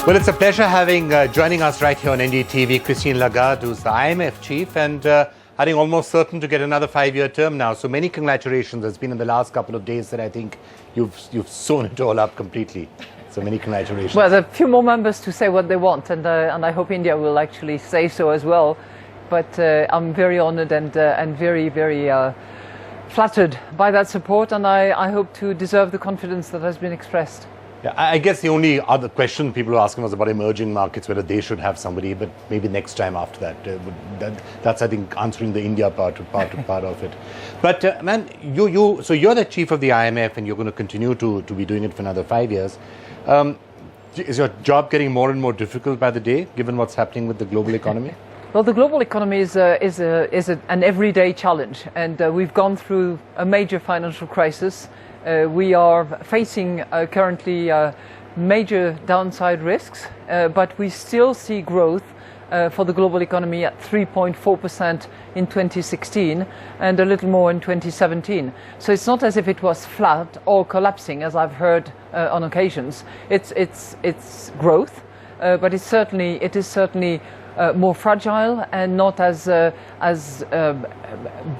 Well, it's a pleasure having joining us right here on NDTV, Christine Lagarde, who's the IMF chief, and I think almost certain to get another 5-year term now. So many congratulations. It's been in the last couple of days that I think you've sewn it all up completely. So many congratulations. Well, there are a few more members to say what they want, and I hope India will actually say so as well. But I'm very honoured and very, very flattered by that support, and I hope to deserve the confidence that has been expressed. Yeah, I guess the only other question people were asking was about emerging markets, whether they should have somebody, but maybe next time after that. That's, I think, answering the India part of it. But man, so you're the chief of the IMF, and you're going to continue to be doing it for another 5 years. Is your job getting more and more difficult by the day, given what's happening with the global economy? Well, the global economy is an everyday challenge, and we've gone through a major financial crisis. We are facing currently major downside risks, but we still see growth for the global economy at 3.4% in 2016 and a little more in 2017. So it's not as if it was flat or collapsing, as I've heard on occasions. It's growth, but it is certainly more fragile and not as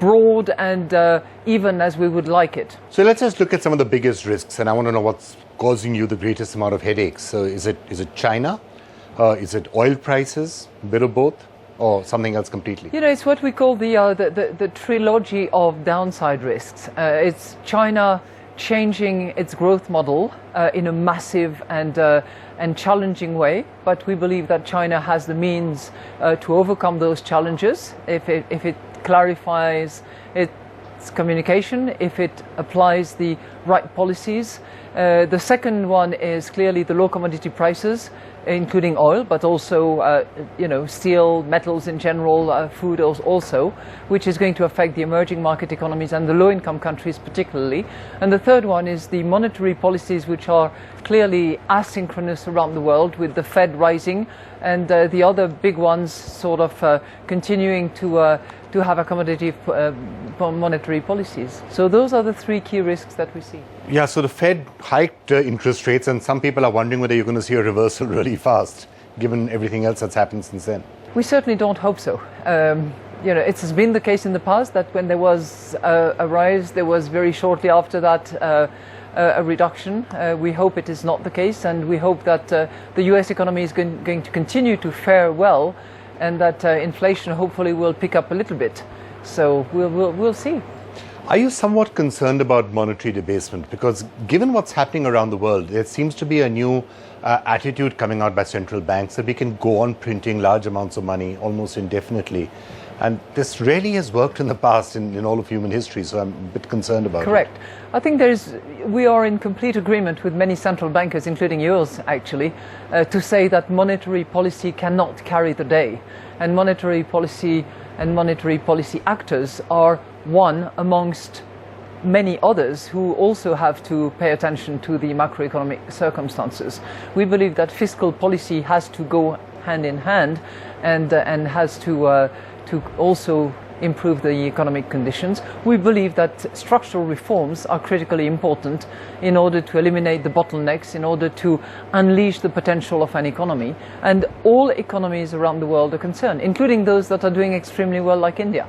broad and even as we would like it. So let's just look at some of the biggest risks, and I want to know what's causing you the greatest amount of headaches. So is it China? Is it oil prices? Bit of both? Or something else completely? You know, it's what we call the trilogy of downside risks. It's China changing its growth model in a massive and challenging way, but we believe that China has the means to overcome those challenges if it clarifies its communication, if it applies the right policies. The second one is clearly the low commodity prices, including oil, but also steel, metals in general, food also, which is going to affect the emerging market economies and the low-income countries particularly. And the third one is the monetary policies, which are clearly asynchronous around the world, with the Fed rising and the other big ones sort of continuing to have accommodative monetary policies. So those are the three key risks that we see. Yeah, so the Fed hiked interest rates, and some people are wondering whether you're going to see a reversal really fast, given everything else that's happened since then. We certainly don't hope so. It has been the case in the past that when there was a rise, there was very shortly after that a reduction. We hope it is not the case, and we hope that the US economy is going to continue to fare well, and that inflation hopefully will pick up a little bit. So we'll see. Are you somewhat concerned about monetary debasement? Because given what's happening around the world, there seems to be a new attitude coming out by central banks that we can go on printing large amounts of money almost indefinitely. And this really has worked in the past in all of human history, so I'm a bit concerned about it. Correct. I think we are in complete agreement with many central bankers, including yours actually, to say that monetary policy cannot carry the day. And monetary policy and monetary policy actors are one amongst many others who also have to pay attention to the macroeconomic circumstances. We believe that fiscal policy has to go hand in hand and has to also improve the economic conditions. We believe that structural reforms are critically important in order to eliminate the bottlenecks, in order to unleash the potential of an economy. And all economies around the world are concerned, including those that are doing extremely well, like India.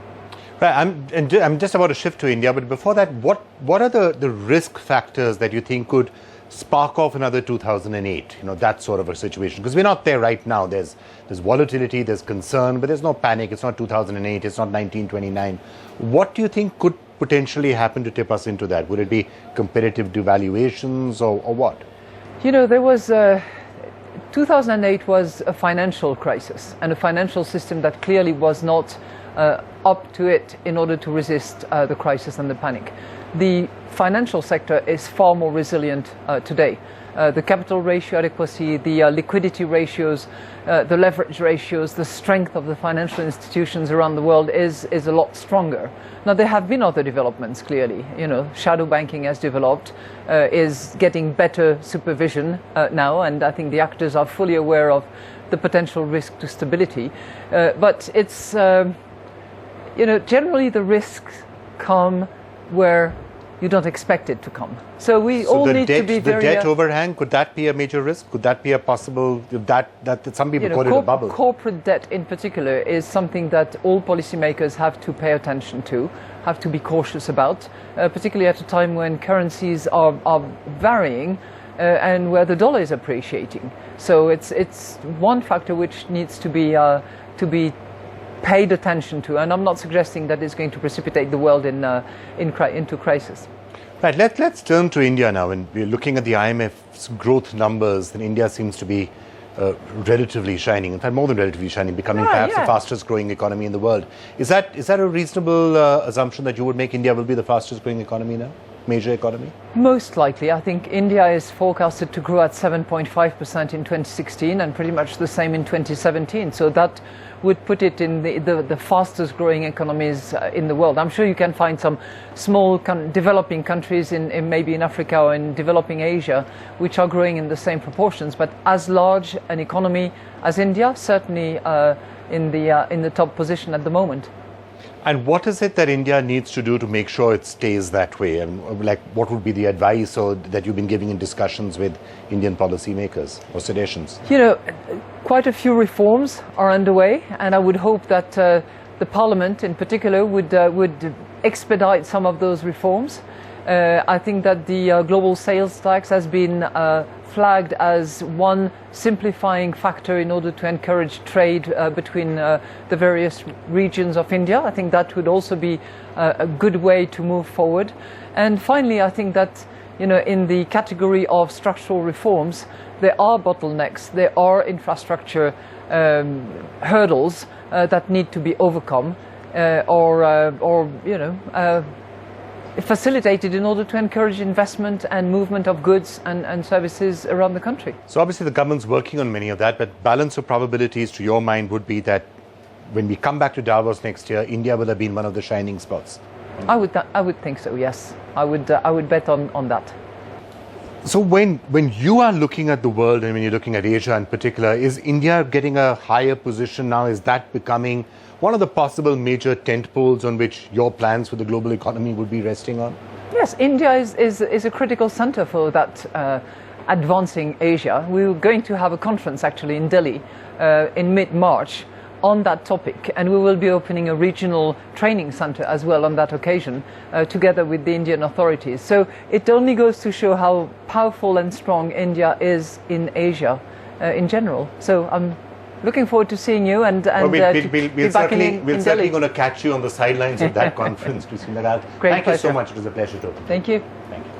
Right, I'm just about to shift to India, but before that, what are the risk factors that you think could spark off another 2008, that sort of a situation? Because we're not there right now. There's volatility, there's concern, but there's no panic. It's not 2008, it's not 1929. What do you think could potentially happen to tip us into that? Would it be competitive devaluations or what? There was 2008 was a financial crisis, and a financial system that clearly was not up to it in order to resist the crisis and the panic. The financial sector is far more resilient today. The capital ratio adequacy, the liquidity ratios, the leverage ratios, the strength of the financial institutions around the world is a lot stronger. Now, there have been other developments, clearly. Shadow banking has developed, is getting better supervision now, and I think the actors are fully aware of the potential risk to stability. But it's, generally the risks come where you don't expect it to come. So we all need to be very... The debt overhang, could that be a major risk? Could that be a possible... that some people call it a bubble? Corporate debt in particular is something that all policymakers have to pay attention to, have to be cautious about, particularly at a time when currencies are varying and where the dollar is appreciating. So it's one factor which needs to be paid attention to, and I'm not suggesting that it's going to precipitate the world into crisis. Right, let's turn to India now. And we're looking at the IMF's growth numbers, and India seems to be relatively shining, in fact more than relatively shining, becoming perhaps the fastest growing economy in the world. Is that a reasonable assumption that you would make India will be the fastest growing economy now? Major economy? Most likely. I think India is forecasted to grow at 7.5% in 2016 and pretty much the same in 2017. So that would put it in the fastest growing economies in the world. I'm sure you can find some small developing countries in maybe in Africa or in developing Asia which are growing in the same proportions, but as large an economy as India, certainly in the top position at the moment. And what is it that India needs to do to make sure it stays that way? And like, what would be the advice that you've been giving in discussions with Indian policymakers or seditions? You know, quite a few reforms are underway, and I would hope that the Parliament in particular would expedite some of those reforms. I think that the global sales tax has been flagged as one simplifying factor in order to encourage trade between the various regions of India. I think that would also be a good way to move forward. And finally, I think that, you know, in the category of structural reforms, there are bottlenecks, there are infrastructure hurdles that need to be overcome or facilitated in order to encourage investment and movement of goods and services around the country. So obviously the government's working on many of that, but balance of probabilities to your mind would be that when we come back to Davos next year, India will have been one of the shining spots. I would think so, yes. I would bet on that. So when you are looking at the world and when you're looking at Asia in particular, is India getting a higher position now? Is that becoming one of the possible major tentpoles on which your plans for the global economy would be resting on? Yes, India is a critical center for that advancing Asia. We're going to have a conference actually in Delhi in mid-March on that topic, and we will be opening a regional training center as well on that occasion together with the Indian authorities. So it only goes to show how powerful and strong India is in Asia in general. So I'm looking forward to seeing you and we're certainly going to catch you on the sidelines of that conference, Christine Lagarde. Great Thank pleasure. you so much. It was a pleasure talking to you. Thank you. Thank you.